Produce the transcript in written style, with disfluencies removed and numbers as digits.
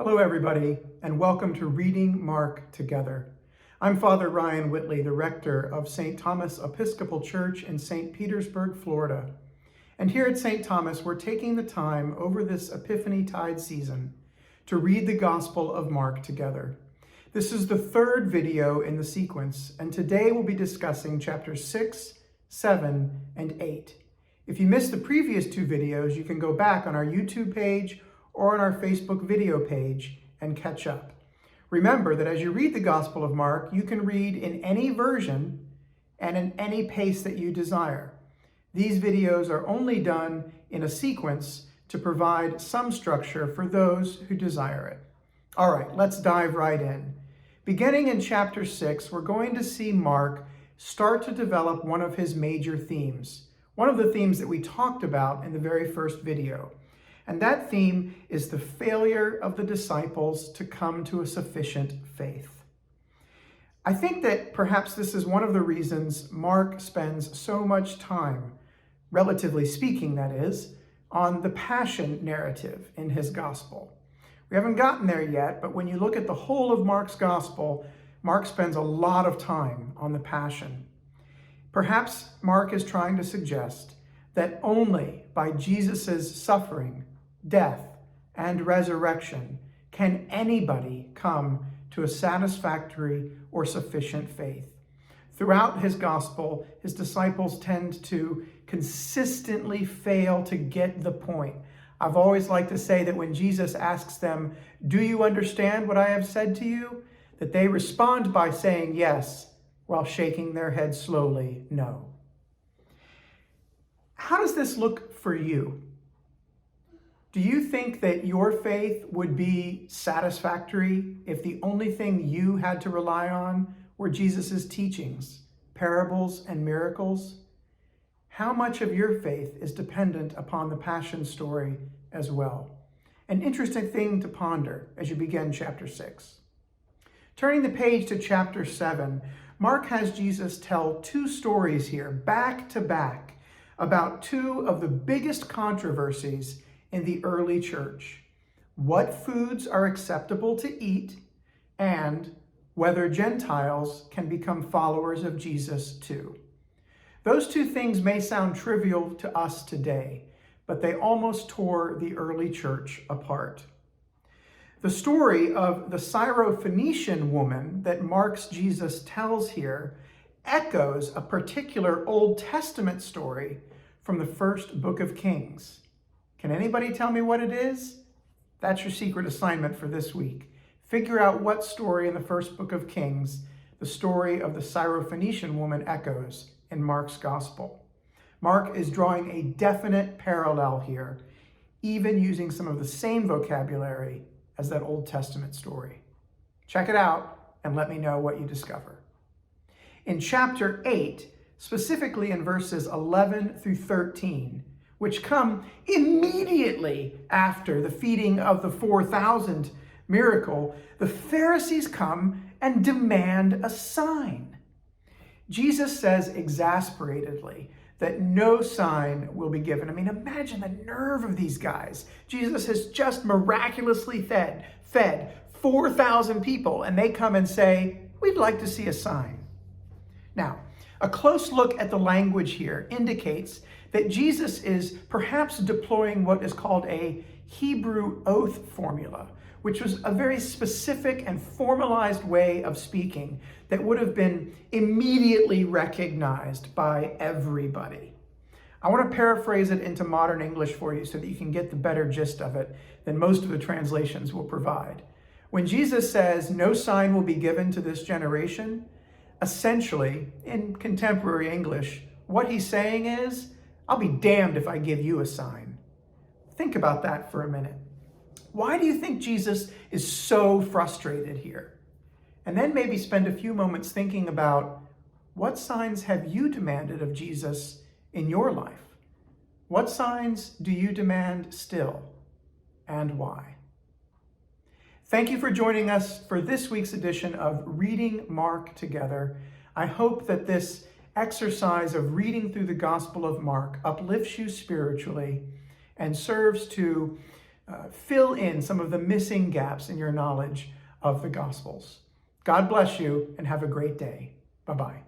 Hello, everybody, and welcome to Reading Mark Together. I'm Father Ryan Whitley, the rector of St. Thomas Episcopal Church in St. Petersburg, Florida. And here at St. Thomas, we're taking the time over this Epiphany Tide season to read the Gospel of Mark together. This is the third video in the sequence, and today we'll be discussing chapters 6, 7, and 8. If you missed the previous two videos, you can go back on our YouTube page or on our Facebook video page and catch up. Remember that as you read the Gospel of Mark, you can read in any version and in any pace that you desire. These videos are only done in a sequence to provide some structure for those who desire it. All right, let's dive right in. Beginning in chapter 6, we're going to see Mark start to develop one of his major themes, one of the themes that we talked about in the very first video. And that theme is the failure of the disciples to come to a sufficient faith. I think that perhaps this is one of the reasons Mark spends so much time, relatively speaking that is, on the passion narrative in his gospel. We haven't gotten there yet, but when you look at the whole of Mark's gospel, Mark spends a lot of time on the passion. Perhaps Mark is trying to suggest that only by Jesus' suffering, death, and resurrection can anybody come to a satisfactory or sufficient faith. Throughout his gospel, his disciples tend to consistently fail to get the point. I've always liked to say that when Jesus asks them, "Do you understand what I have said to you?" that they respond by saying yes, while shaking their head slowly, no. How does this look for you? Do you think that your faith would be satisfactory if the only thing you had to rely on were Jesus' teachings, parables, and miracles? How much of your faith is dependent upon the Passion story as well? An interesting thing to ponder as you begin chapter 6. Turning the page to chapter 7, Mark has Jesus tell two stories here, back to back, about two of the biggest controversies in the early church: what foods are acceptable to eat, and whether Gentiles can become followers of Jesus too. Those two things may sound trivial to us today, but they almost tore the early church apart. The story of the Syrophoenician woman that Mark's Jesus tells here echoes a particular Old Testament story from the first book of Kings. Can anybody tell me what it is? That's your secret assignment for this week. Figure out what story in the first book of Kings the story of the Syrophoenician woman echoes in Mark's gospel. Mark is drawing a definite parallel here, even using some of the same vocabulary as that Old Testament story. Check it out and let me know what you discover. In chapter 8, specifically in verses 11 through 13, which come immediately after the feeding of the 4,000 miracle, the Pharisees come and demand a sign. Jesus says exasperatedly that no sign will be given. I mean, imagine the nerve of these guys. Jesus has just miraculously fed 4,000 people, and they come and say, "We'd like to see a sign." Now, a close look at the language here indicates that Jesus is perhaps deploying what is called a Hebrew oath formula, which was a very specific and formalized way of speaking that would have been immediately recognized by everybody. I want to paraphrase it into modern English for you so that you can get the better gist of it than most of the translations will provide. When Jesus says, "No sign will be given to this generation," essentially, in contemporary English, what he's saying is, "I'll be damned if I give you a sign." Think about that for a minute. Why do you think Jesus is so frustrated here? And then maybe spend a few moments thinking about, what signs have you demanded of Jesus in your life? What signs do you demand still, and why? Thank you for joining us for this week's edition of Reading Mark Together. I hope that this exercise of reading through the Gospel of Mark uplifts you spiritually and serves to fill in some of the missing gaps in your knowledge of the Gospels. God bless you and have a great day. Bye-bye.